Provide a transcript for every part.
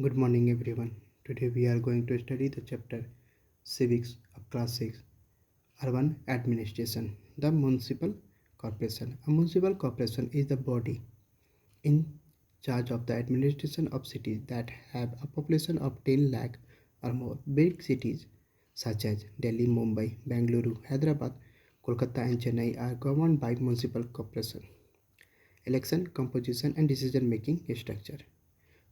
Good morning, everyone. Today we are going to study the chapter Civics of Class 6 Urban Administration. The Municipal Corporation. A municipal corporation is the body in charge of the administration of cities that have a population of 10 lakh or more. Big cities such as Delhi, Mumbai, Bangalore, Hyderabad, Kolkata, and Chennai are governed by municipal corporation. Election, composition, and decision making structure.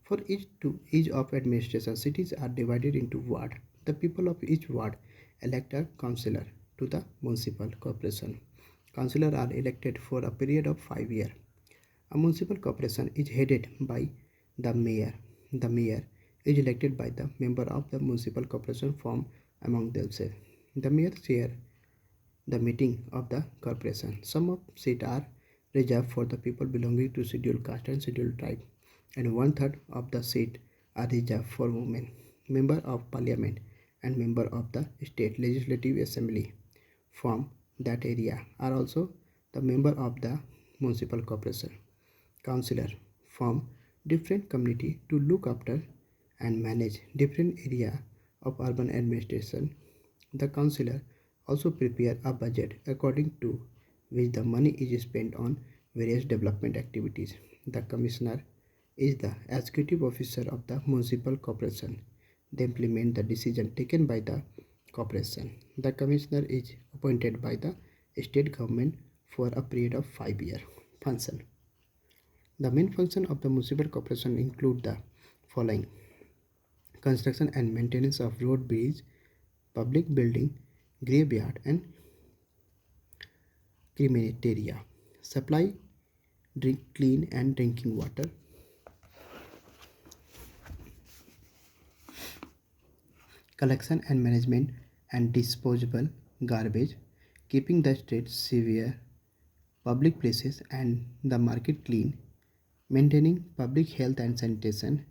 For each of administration, cities are divided into ward. The people of each ward elect a councillor to the municipal corporation. Councillors are elected for a period of 5 years. A municipal corporation is headed by the mayor. The mayor is elected by the member of the municipal corporation from among themselves. The mayor chair the meeting of the corporation. Some of seats are reserved for the people belonging to scheduled caste and scheduled tribe, and one-third of the seats are reserved for women. Member of Parliament and member of the State Legislative Assembly from that area are also the member of the municipal corporation. Councillor from different community to look after and manage different area of urban administration. The councillor also prepare a budget according to which the money is spent on various development activities. The commissioner is the executive officer of the municipal corporation. They implement the decision taken by the corporation. The commissioner is appointed by the state government for a period of 5 years. Function. The main function of the municipal corporation include the following: construction and maintenance of road, bridge, public building, graveyard, and crematoria, supply clean and drinking water, collection and management and disposable garbage, keeping the streets severe, public places and the market clean, maintaining public health and sanitation,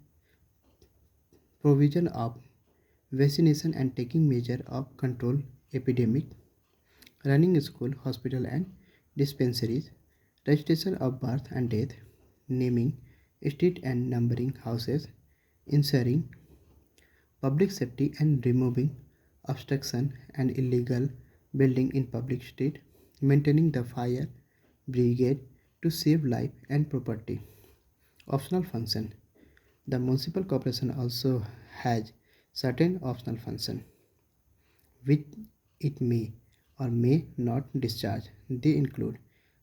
provision of vaccination and taking measure of control epidemic, running school, hospital and dispensaries, registration of birth and death, naming street and numbering houses, ensuring public safety and removing obstruction and illegal building in public street, maintaining the fire brigade to save life and property. Optional function. The municipal corporation also has certain optional function which it may or may not discharge. They include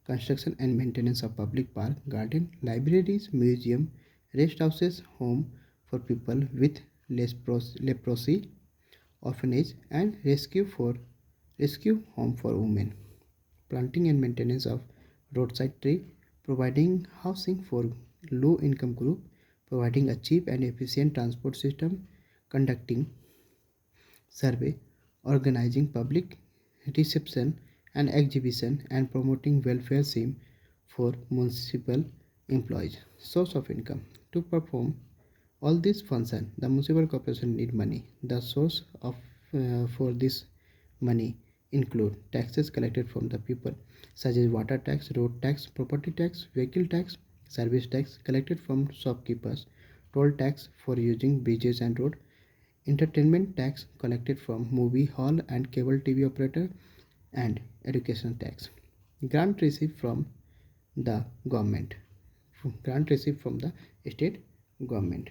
construction and maintenance of public park, garden, libraries, museum, rest houses, home for people with leprosy, orphanage, and rescue home for women. Planting and maintenance of roadside tree, providing housing for low income group, providing a cheap and efficient transport system, conducting survey, organizing public reception and exhibition, and promoting welfare scheme for municipal employees. Source of income. To perform all these functions, the municipal corporation need money. The source of for this money include taxes collected from the people such as water tax, road tax, property tax, vehicle tax, service tax collected from shopkeepers, toll tax for using bridges and road, entertainment tax collected from movie hall and cable TV operator, and education tax. Grant received from the government. Grant received from the state government.